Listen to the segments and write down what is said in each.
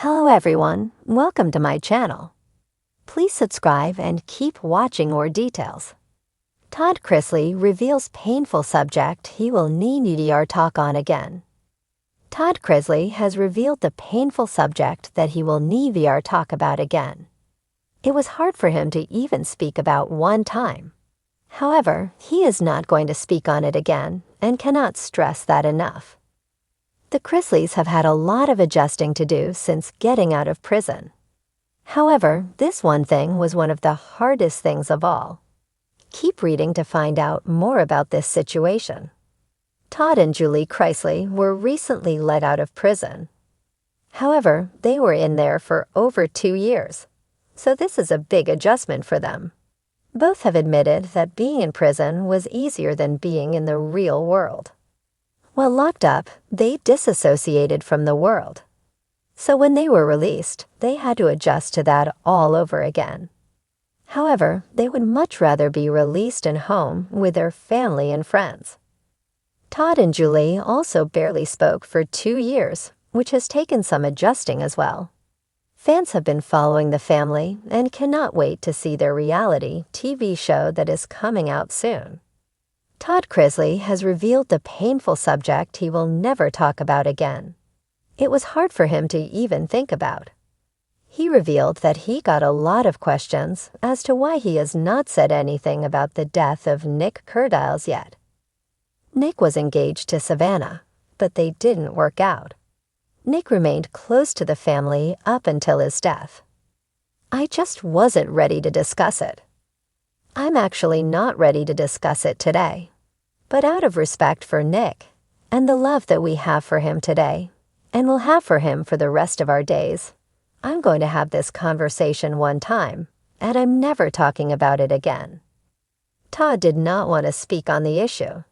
Hello everyone, welcome to my channel. Please subscribe and keep watching more details. Todd Chrisley reveals painful subject he will need ER talk on again. Todd Chrisley has revealed the painful subject that he will need ER talk about again. It was hard for him to even speak about one time. However, he is not going to speak on it again and cannot stress that enough. The Chrisleys have had a lot of adjusting to do since getting out of prison. However, this one thing was one of the hardest things of all. Keep reading to find out more about this situation. Todd and Julie Chrisley were recently let out of prison. However, they were in there for over 2 years, so this is a big adjustment for them. Both have admitted that being in prison was easier than being in the real world. While locked up, they disassociated from the world. So when they were released, they had to adjust to that all over again. However, they would much rather be released and home with their family and friends. Todd and Julie also barely spoke for 2 years, which has taken some adjusting as well. Fans have been following the family and cannot wait to see their reality TV show that is coming out soon. Todd Chrisley has revealed the painful subject he will never talk about again. It was hard for him to even think about. He revealed that he got a lot of questions as to why he has not said anything about the death of Nick Jeopardize yet. Nick was engaged to Savannah, but they didn't work out. Nick remained close to the family up until his death. I just wasn't ready to discuss it. I'm actually not ready to discuss it today. But out of respect for Nick and the love that we have for him today and will have for him for the rest of our days, I'm going to have this conversation one time, and I'm never talking about it again. Todd did not want to speak on the issue.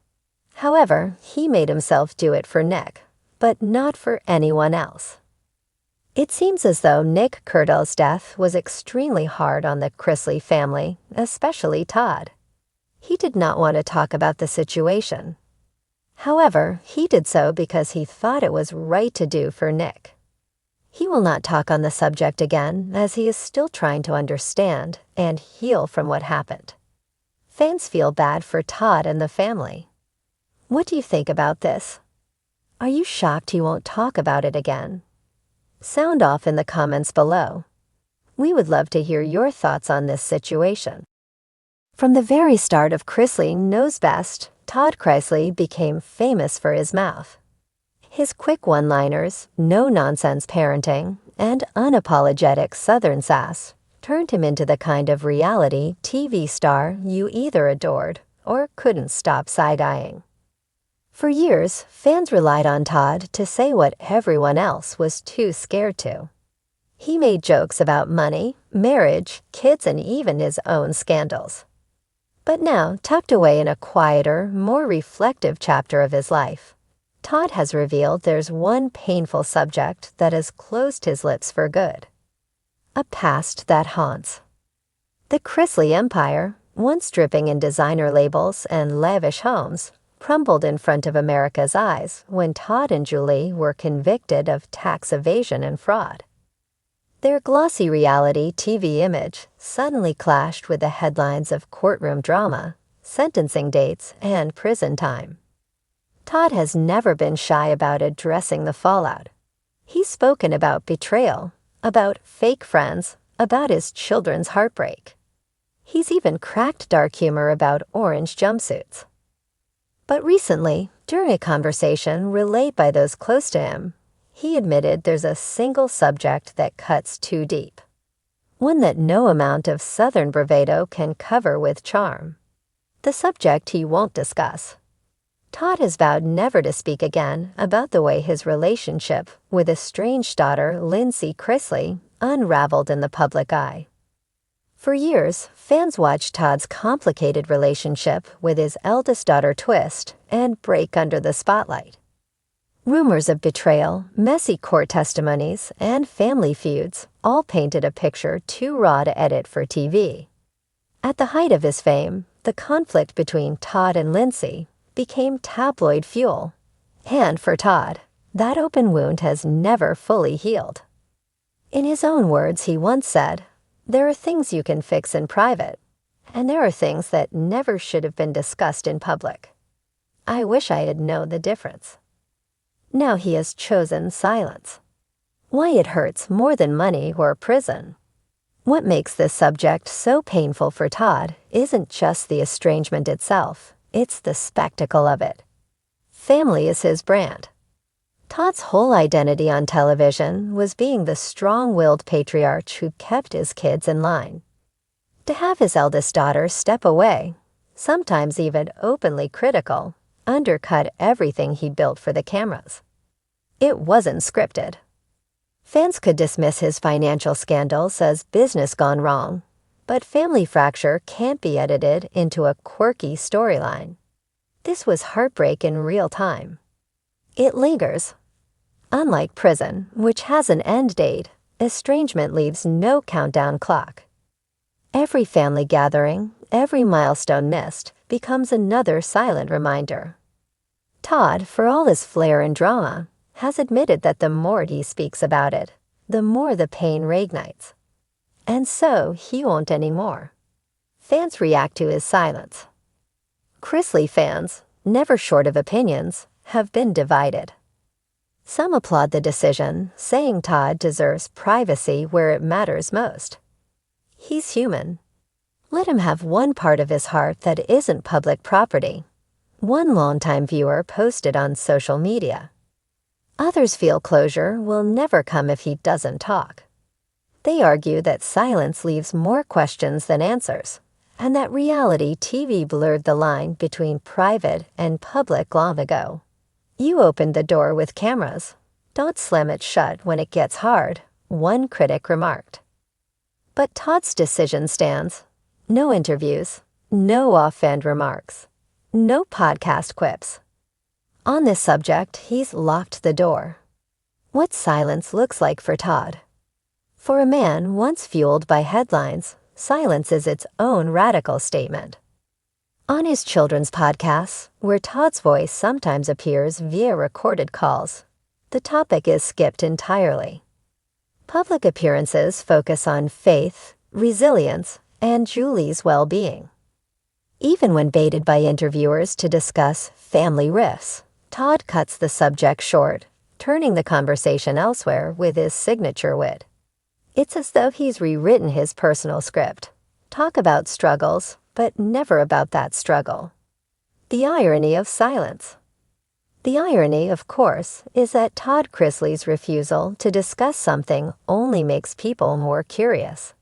However, he made himself do it for Nick, but not for anyone else. It seems as though Nick Jeopardize's death was extremely hard on the Chrisley family, especially Todd. He did not want to talk about the situation. However, he did so because he thought it was right to do for Nick. He will not talk on the subject again as he is still trying to understand and heal from what happened. Fans feel bad for Todd and the family. What do you think about this? Are you shocked he won't talk about it again? Sound off in the comments below. We would love to hear your thoughts on this situation. From the very start of Chrisley Knows Best, Todd Chrisley became famous for his mouth. His quick one-liners, no-nonsense parenting, and unapologetic Southern sass turned him into the kind of reality TV star you either adored or couldn't stop side-eyeing. For years, fans relied on Todd to say what everyone else was too scared to. He made jokes about money, marriage, kids, and even his own scandals. But now, tucked away in a quieter, more reflective chapter of his life, Todd has revealed there's one painful subject that has closed his lips for good. A past that haunts. The Chrisley empire, once dripping in designer labels and lavish homes, crumbled in front of America's eyes when Todd and Julie were convicted of tax evasion and fraud. Their glossy reality TV image suddenly clashed with the headlines of courtroom drama, sentencing dates, and prison time. Todd has never been shy about addressing the fallout. He's spoken about betrayal, about fake friends, about his children's heartbreak. He's even cracked dark humor about orange jumpsuits. But recently, during a conversation relayed by those close to him, he admitted there's a single subject that cuts too deep, one that no amount of Southern bravado can cover with charm. The subject he won't discuss. Todd has vowed never to speak again about the way his relationship with estranged daughter Lindsay Chrisley unraveled in the public eye. For years, fans watched Todd's complicated relationship with his eldest daughter twist and break under the spotlight. Rumors of betrayal, messy court testimonies, and family feuds all painted a picture too raw to edit for TV. At the height of his fame, the conflict between Todd and Lindsay became tabloid fuel. And for Todd, that open wound has never fully healed. In his own words, he once said, "There are things you can fix in private, and there are things that never should have been discussed in public. I wish I had known the difference." Now he has chosen silence. Why it hurts more than money or prison. What makes this subject so painful for Todd isn't just the estrangement itself, it's the spectacle of it. Family is his brand. Todd's whole identity on television was being the strong-willed patriarch who kept his kids in line. To have his eldest daughter step away, sometimes even openly critical, undercut everything he built for the cameras. It wasn't scripted. Fans could dismiss his financial scandals as business gone wrong, but family fracture can't be edited into a quirky storyline. This was heartbreak in real time. It lingers. Unlike prison, which has an end date, estrangement leaves no countdown clock. Every family gathering, every milestone missed, becomes another silent reminder. Todd, for all his flair and drama, has admitted that the more he speaks about it, the more the pain reignites. And so he won't anymore. Fans react to his silence. Chrisley fans, never short of opinions, have been divided. Some applaud the decision, saying Todd deserves privacy where it matters most. He's human. Let him have one part of his heart that isn't public property. One longtime viewer posted on social media. Others feel closure will never come if he doesn't talk. They argue that silence leaves more questions than answers, and that reality TV blurred the line between private and public long ago. "You opened the door with cameras. Don't slam it shut when it gets hard," one critic remarked. But Todd's decision stands. No interviews, no offhand remarks, no podcast quips. On this subject, he's locked the door. What silence looks like for Todd. For a man once fueled by headlines, silence is its own radical statement. On his children's podcasts, where Todd's voice sometimes appears via recorded calls, the topic is skipped entirely. Public appearances focus on faith, resilience, and Julie's well-being. Even when baited by interviewers to discuss family rifts, Todd cuts the subject short, turning the conversation elsewhere with his signature wit. It's as though he's rewritten his personal script. Talk about struggles, but never about that struggle. The irony of silence. The irony, of course, is that Todd Chrisley's refusal to discuss something only makes people more curious.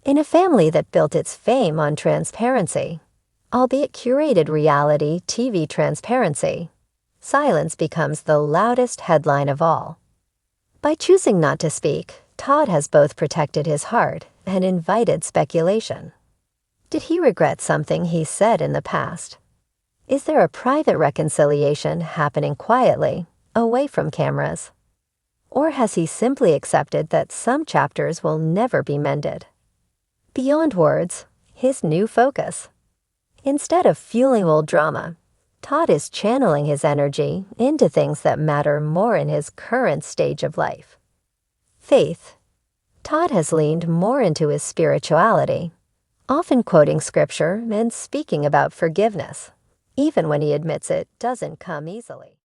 In a family that built its fame on transparency, albeit curated reality TV transparency, silence becomes the loudest headline of all. By choosing not to speak, Todd has both protected his heart and invited speculation. Did he regret something he said in the past? Is there a private reconciliation happening quietly, away from cameras? Or has he simply accepted that some chapters will never be mended? Beyond words, his new focus. Instead of fueling old drama, Todd is channeling his energy into things that matter more in his current stage of life. Faith. Todd has leaned more into his spirituality, often quoting scripture and speaking about forgiveness, even when he admits it doesn't come easily.